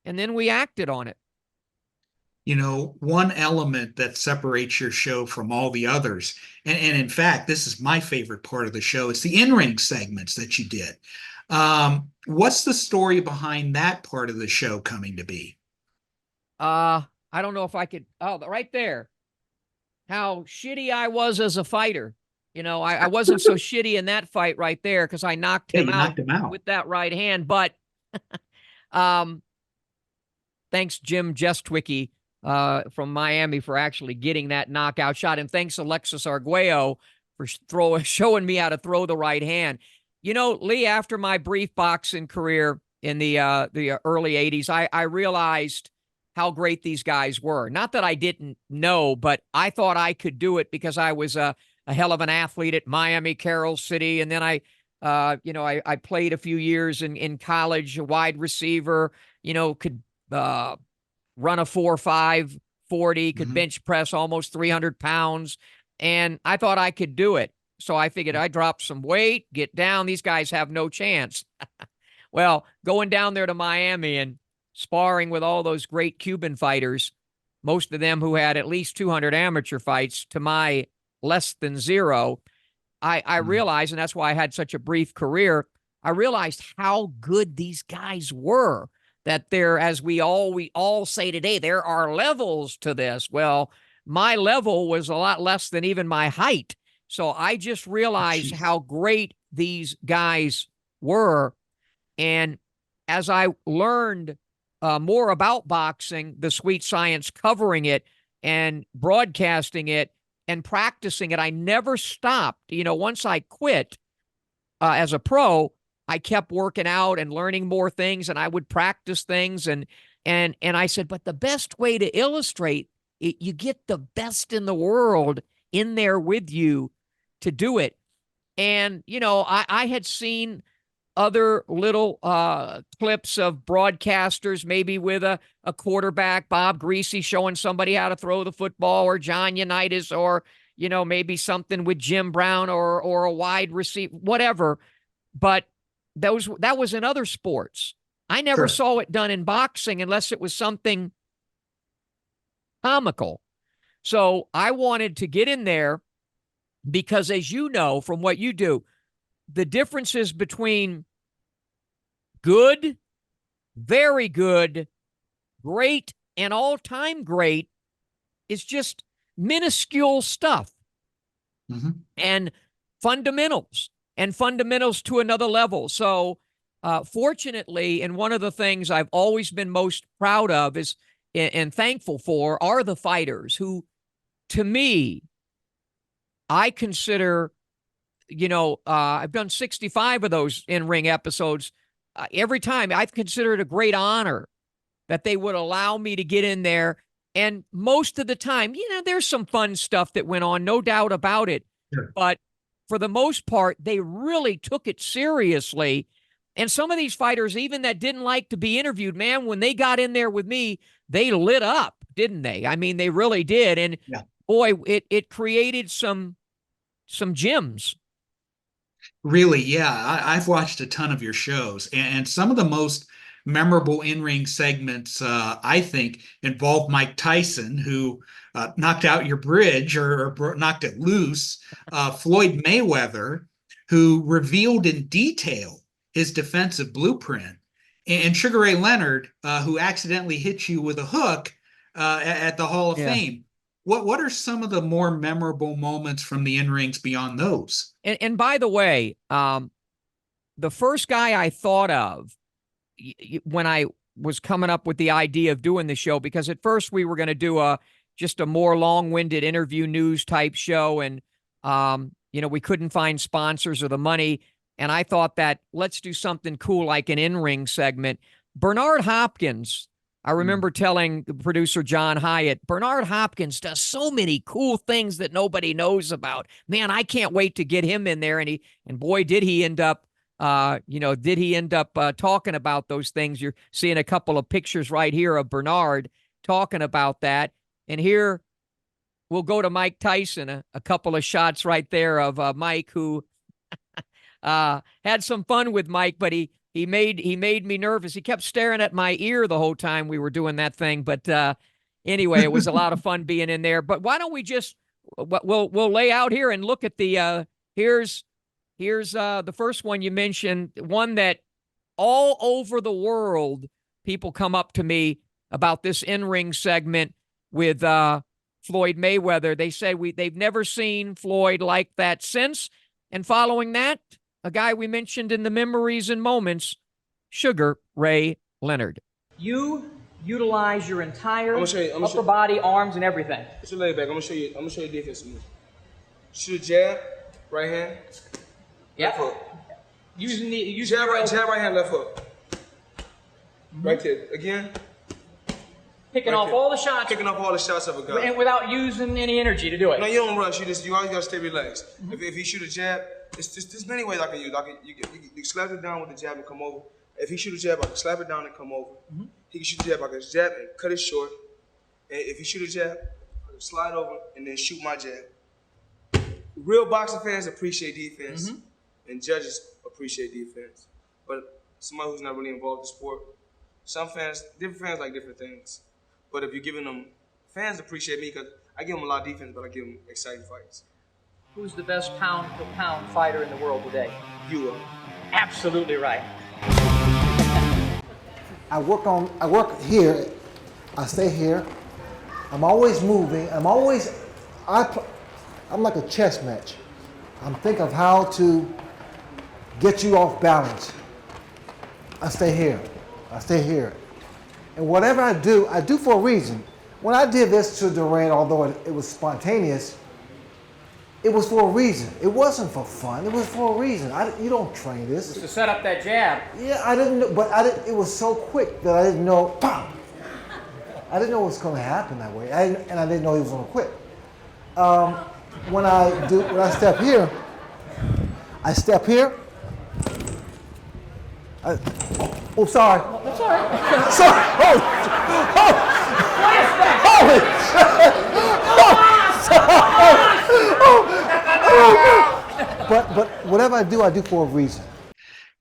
and then we acted on it. One element that separates your show from all the others, and in fact, this is my favorite part of the show, is the in-ring segments that you did. What's the story behind that part of the show coming to be? I don't know if I could. Oh, right there. How shitty I was as a fighter. I wasn't so shitty in that fight right there because I knocked him out with that right hand. But thanks, Jim Jestwicki from Miami, for actually getting that knockout shot. And thanks, Alexis Arguello, for showing me how to throw the right hand. Lee, after my brief boxing career in the early 80s, I realized how great these guys were. Not that I didn't know, but I thought I could do it because I was a hell of an athlete at Miami, Carroll City. And then I played a few years in college, a wide receiver, could run a 4.5 40, could bench press almost 300 pounds. And I thought I could do it. So I figured I'd drop some weight, get down. These guys have no chance. Well, going down there to Miami and sparring with all those great Cuban fighters, most of them who had at least 200 amateur fights to my less than zero, I realized, and that's why I had such a brief career, I realized how good these guys were, that there, as we all say today, there are levels to this. Well, my level was a lot less than even my height. So I just realized how great these guys were. And as I learned more about boxing, the sweet science, covering it and broadcasting it and practicing it, I never stopped. Once I quit as a pro, I kept working out and learning more things, and I would practice things. And I said, but the best way to illustrate it, you get the best in the world in there with you to do it. And, I had seen other little clips of broadcasters, maybe with a quarterback, Bob Greasy, showing somebody how to throw the football, or John Unitas, or, maybe something with Jim Brown or a wide receiver, whatever. But that was in other sports. I never saw it done in boxing unless it was something comical. So I wanted to get in there because, as you know from what you do, the differences between good, very good, great, and all-time great is just minuscule stuff and fundamentals to another level. So fortunately, and one of the things I've always been most proud of is and thankful for are the fighters who, to me, I consider, I've done 65 of those in-ring episodes. Every time I've considered a great honor that they would allow me to get in there. And most of the time, there's some fun stuff that went on, no doubt about it. Sure. But for the most part, they really took it seriously. And some of these fighters, even that didn't like to be interviewed, man, when they got in there with me, they lit up, didn't they? I mean, they really did. And boy, it created some gems. Really, yeah. I've watched a ton of your shows, and some of the most memorable in-ring segments, I think, involve Mike Tyson, who knocked out your bridge or knocked it loose, Floyd Mayweather, who revealed in detail his defensive blueprint, and Sugar Ray Leonard, who accidentally hit you with a hook at the Hall of Fame. What are some of the more memorable moments from the in-rings beyond those? And by the way, the first guy I thought of when I was coming up with the idea of doing the show, because at first we were going to do just a more long-winded interview news type show, and we couldn't find sponsors or the money, and I thought that let's do something cool like an in-ring segment. Bernard Hopkins, I remember telling the producer John Hyatt, Bernard Hopkins does so many cool things that nobody knows about. Man, I can't wait to get him in there. And boy, did he end up talking about those things. You're seeing a couple of pictures right here of Bernard talking about that. And here we'll go to Mike Tyson, a couple of shots right there of Mike, who had some fun with Mike, but he made me nervous. He kept staring at my ear the whole time we were doing that thing. But anyway, it was a lot of fun being in there. But why don't we just we'll lay out here and look at the here's the first one you mentioned, one that all over the world people come up to me about this in-ring segment with Floyd Mayweather. They say they've never seen Floyd like that since. And following that, a guy we mentioned in the Memories and Moments, Sugar Ray Leonard. You utilize your entire upper body, arms, and everything. Put your leg back. I'm gonna show you defense move. Shoot a jab, right hand. Yeah. Left hook. Using jab right hand, left hook. Right there. Again. Picking right off there. all the shots. Picking off all the shots of a guy. And without using any energy to do it. No, you don't rush. You always gotta stay relaxed. If you shoot a jab, there's many ways I can use. You slap it down with the jab and come over. If he shoot a jab, I can slap it down and come over. He can shoot a jab, I can jab and cut it short. And if he shoot a jab, I can slide over and then shoot my jab. Real boxing fans appreciate defense, and judges appreciate defense. But somebody who's not really involved in sport, different fans like different things. But if you're giving them, fans appreciate me because I give them a lot of defense, but I give them exciting fights. Who's the best pound-for-pound fighter in the world today? You are. Absolutely right. I work here, I stay here. I'm always moving. I'm like a chess match. I'm thinking of how to get you off balance. I stay here. And whatever I do for a reason. When I did this to Duran, although it was spontaneous, it was for a reason. It wasn't for fun. It was for a reason. You don't train this. To set up that jab. Yeah, I didn't know, but it was so quick that I didn't know, bam! I didn't know it was going to happen that way, and I didn't know he was going to quit. When I step here, oh, sorry. That's all right. Sorry. But whatever I do for a reason.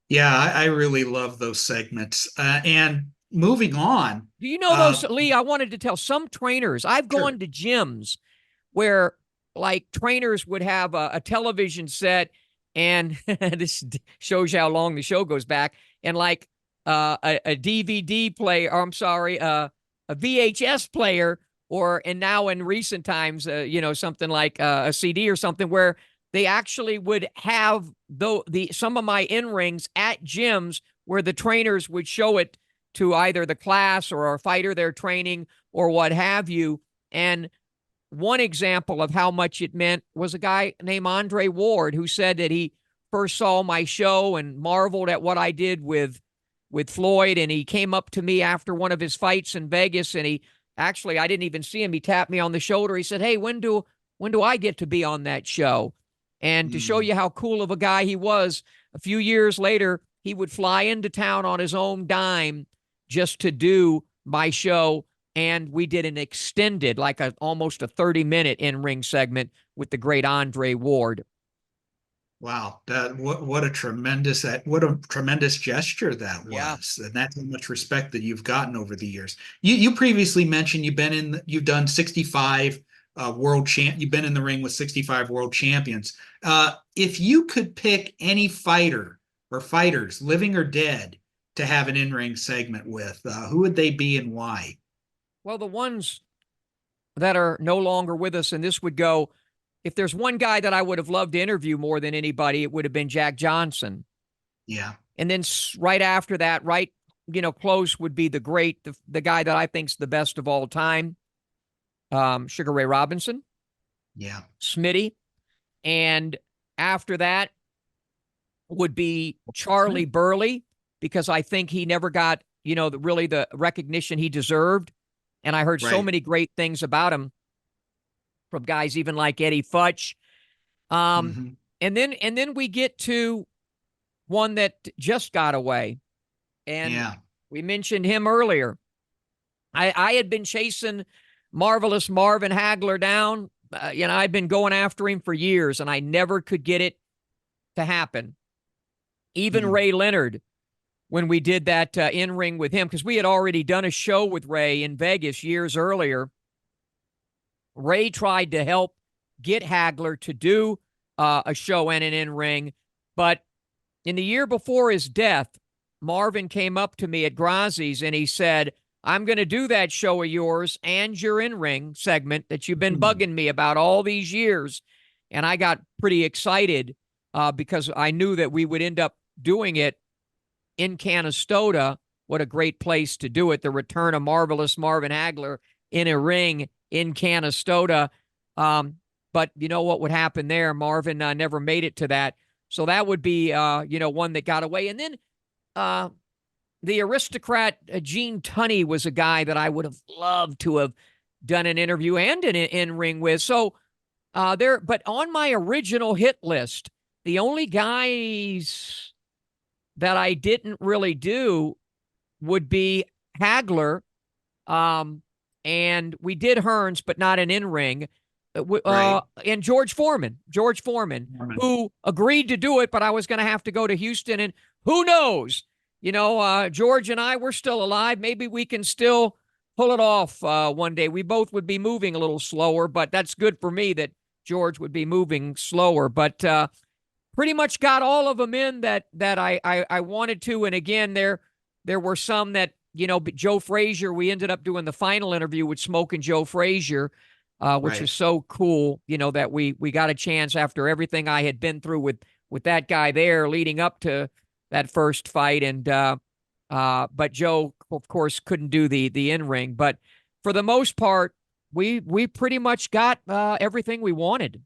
Yeah, I really love those segments. And moving on. Do you know those, Lee? I wanted to tell some trainers. I've gone to gyms where, like, trainers would have a television set, and this shows you how long the show goes back. And like a DVD player, or I'm sorry, a VHS player, and now in recent times, something like a CD or something, where they actually would have some of my in-rings at gyms where the trainers would show it to either the class or a fighter they're training or what have you. And one example of how much it meant was a guy named Andre Ward, who said that he first saw my show and marveled at what I did with Floyd. And he came up to me after one of his fights in Vegas, and I didn't even see him. He tapped me on the shoulder. He said, "Hey, when do I get to be on that show?" And to show you how cool of a guy he was, a few years later, he would fly into town on his own dime just to do my show. And we did an extended, like almost a 30-minute in-ring segment with the great Andre Ward. Wow, what a tremendous gesture that was, and that's how much respect that you've gotten over the years. You previously mentioned you've done 65 you've been in the ring with 65 world champions. If you could pick any fighter or fighters, living or dead, to have an in-ring segment with, who would they be and why? Well, the ones that are no longer with us, and this would go, if there's one guy that I would have loved to interview more than anybody, it would have been Jack Johnson. Yeah. And then right after that, close would be the guy that I think's the best of all time, Sugar Ray Robinson. Yeah. Smitty. And after that would be Charlie Burley, because I think he never got, the recognition he deserved. And I heard so many great things about him from guys even like Eddie Futch. And then we get to one that just got away. And we mentioned him earlier. I had been chasing Marvelous Marvin Hagler down. I'd been going after him for years, and I never could get it to happen. Even Ray Leonard, when we did that in-ring with him, because we had already done a show with Ray in Vegas years earlier. Ray tried to help get Hagler to do a show and an in-ring, but in the year before his death, Marvin came up to me at Grazi's and he said, "I'm going to do that show of yours and your in-ring segment that you've been bugging me about all these years." And I got pretty excited because I knew that we would end up doing it in Canastota. What a great place to do it. The return of Marvelous Marvin Hagler in a ring in Canastota. But you know what would happen there? Marvin never made it to that. So that would be, one that got away. And then the aristocrat Gene Tunney was a guy that I would have loved to have done an interview and an in-ring with. So but on my original hit list, the only guys that I didn't really do would be Hagler, and we did Hearns, but not an in-ring, and George Foreman, who agreed to do it, but I was going to have to go to Houston, and who knows, George and I, we're still alive. Maybe we can still pull it off one day. We both would be moving a little slower, but that's good for me that George would be moving slower, but pretty much got all of them in that I wanted to. And again, there were some that, Joe Frazier, we ended up doing the final interview with Smoke and Joe Frazier, which is so cool, that we got a chance after everything I had been through with that guy there leading up to that first fight. And but Joe, of course, couldn't do the in-ring. But for the most part, we pretty much got everything we wanted.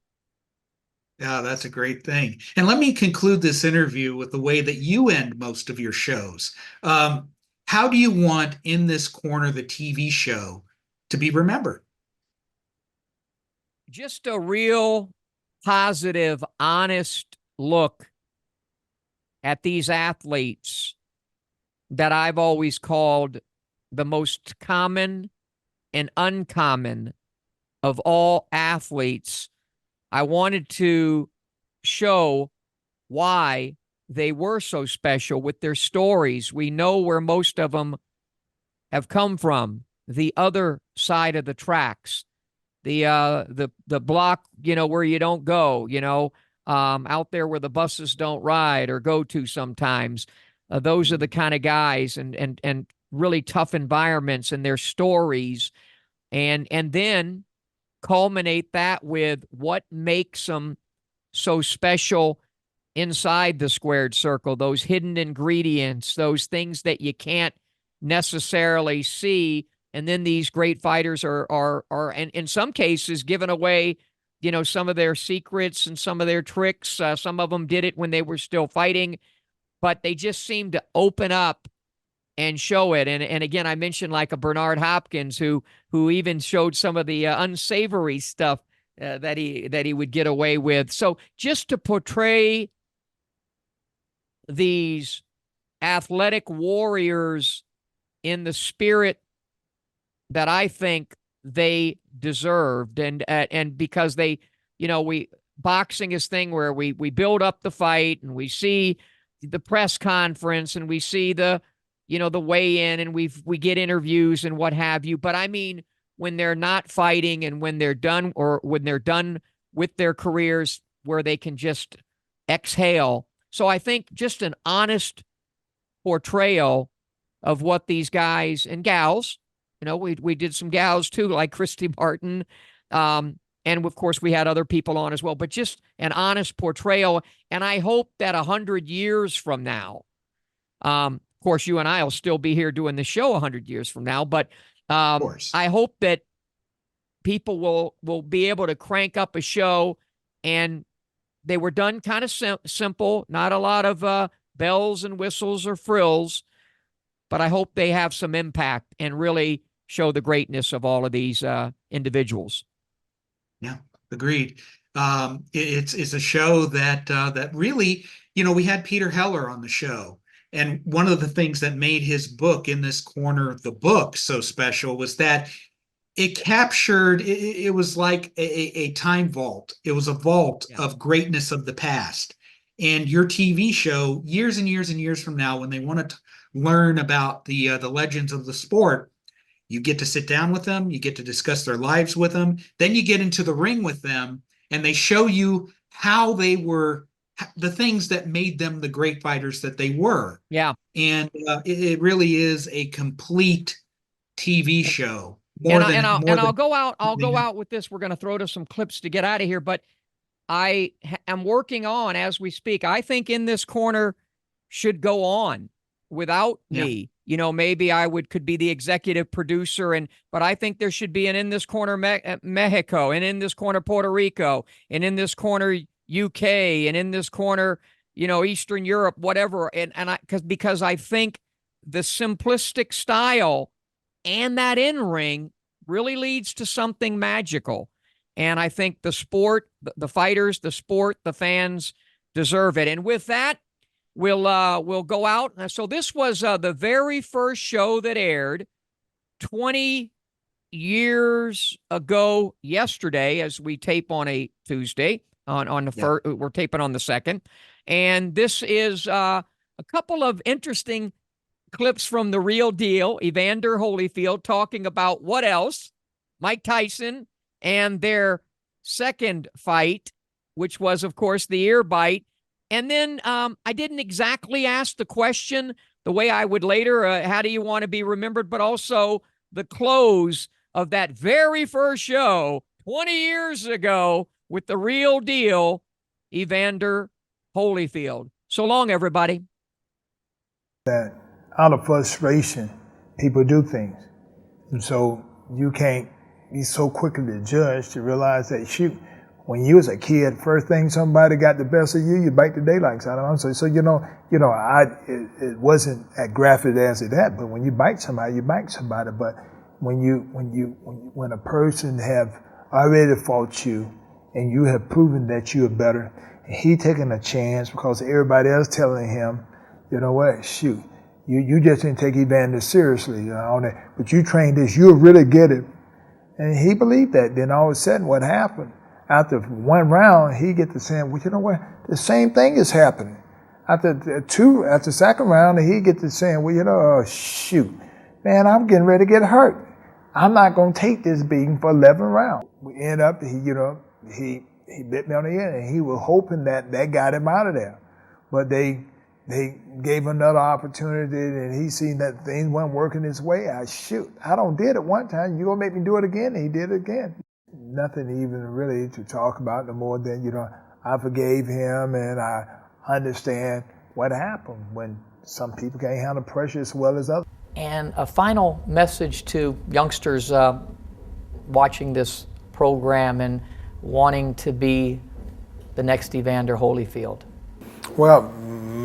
Yeah, that's a great thing. And let me conclude this interview with the way that you end most of your shows. How do you want In This Corner, the TV show, to be remembered? Just a real positive, honest look at these athletes that I've always called the most common and uncommon of all athletes. I wanted to show why they were so special with their stories. We know where most of them have come from, the other side of the tracks, the block, where you don't go, out there where the buses don't ride or go to sometimes, those are the kind of guys, and really tough environments and their stories, and then culminate that with what makes them so special inside the squared circle, those hidden ingredients, those things that you can't necessarily see. And then these great fighters are and in some cases giving away, some of their secrets and some of their tricks. Some of them did it when they were still fighting, but they just seem to open up and show it. And again, I mentioned like a Bernard Hopkins who even showed some of the unsavory stuff that he would get away with. So just to portray these athletic warriors in the spirit that I think they deserved, and because they, boxing is thing where we build up the fight and we see the press conference and we see the weigh in and we get interviews and what have you. But I mean, when they're not fighting and when they're done, or when they're done with their careers, where they can just exhale. So I think just an honest portrayal of what these guys and gals, we did some gals too, like Christy Martin. And of course we had other people on as well, but just an honest portrayal. And I hope that 100 years from now, of course, you and I will still be here doing the show 100 years from now, but I hope that people will be able to crank up a show, and they were done kind of simple, not a lot of bells and whistles or frills, but I hope they have some impact and really show the greatness of all of these individuals. Yeah, agreed. It's a show that really, we had Peter Heller on the show. And one of the things that made his book, In This Corner, the book, so special was that it captured, it was like a time vault. It was a vault of greatness of the past. And your TV show, years and years and years from now, when they want to learn about the legends of the sport, you get to sit down with them, you get to discuss their lives with them, then you get into the ring with them, and they show you how they were, the things that made them the great fighters that they were. Yeah. And it really is a complete TV show. I'll go out with this. We're going to throw to some clips to get out of here, but I am working on, as we speak, I think In This Corner should go on without me. Maybe I could be the executive producer, but I think there should be an In This Corner Mexico, and In This Corner Puerto Rico, and In This Corner UK, and In This Corner, Eastern Europe, whatever. Because I think the simplistic style and that in-ring really leads to something magical. And I think the sport, the fighters, the sport, the fans deserve it. And with that, we'll go out. So this was the very first show that aired 20 years ago yesterday, as we tape on a Tuesday. On the first, we're taping on the 2nd, and this is a couple of interesting clips from The Real Deal. Evander Holyfield talking about what else? Mike Tyson and their second fight, which was, of course, the ear bite. And then I didn't exactly ask the question the way I would later, how do you want to be remembered? But also the close of that very first show 20 years ago with The Real Deal, Evander Holyfield. So long, everybody. That out of frustration, people do things. And so you can't be so quickly to judge to realize that, shoot, when you was a kid, first thing somebody got the best of you, you bite the daylights out of them. So it wasn't as graphic as that, but when you bite somebody, you bite somebody. But when a person have already fought you, and you have proven that you are better, and he taking a chance because everybody else telling him, you know what, shoot, you just didn't take Evander seriously, but you trained this, you'll really get it. And he believed that. Then all of a sudden, what happened? After one round, he get to saying, well, you know what, the same thing is happening. After second round, he get to saying, well, oh, shoot, man, I'm getting ready to get hurt. I'm not going to take this beating for 11 rounds. We end up, he bit me on the ear, and he was hoping that got him out of there. But they they gave another opportunity, and he seen that things weren't working his way. I don't did it one time. You gonna make me do it again? And he did it again. Nothing even really to talk about no more than, I forgave him, and I understand what happened when some people can't handle pressure as well as others. And a final message to youngsters watching this program and wanting to be the next Evander Holyfield. Well,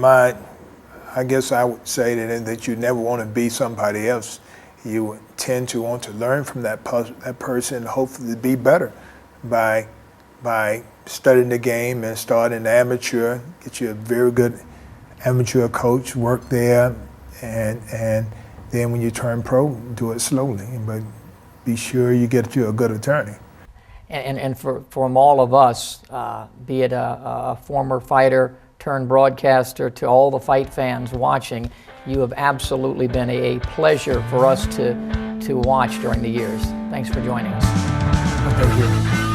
I guess I would say that you never want to be somebody else. You tend to want to learn from that person, hopefully be better by studying the game and starting amateur, get you a very good amateur coach, work there, and then when you turn pro, do it slowly, but be sure you get you a good attorney. And from all of us, be it a former fighter turned broadcaster to all the fight fans watching, you have absolutely been a pleasure for us to watch during the years. Thanks for joining us. Thank you.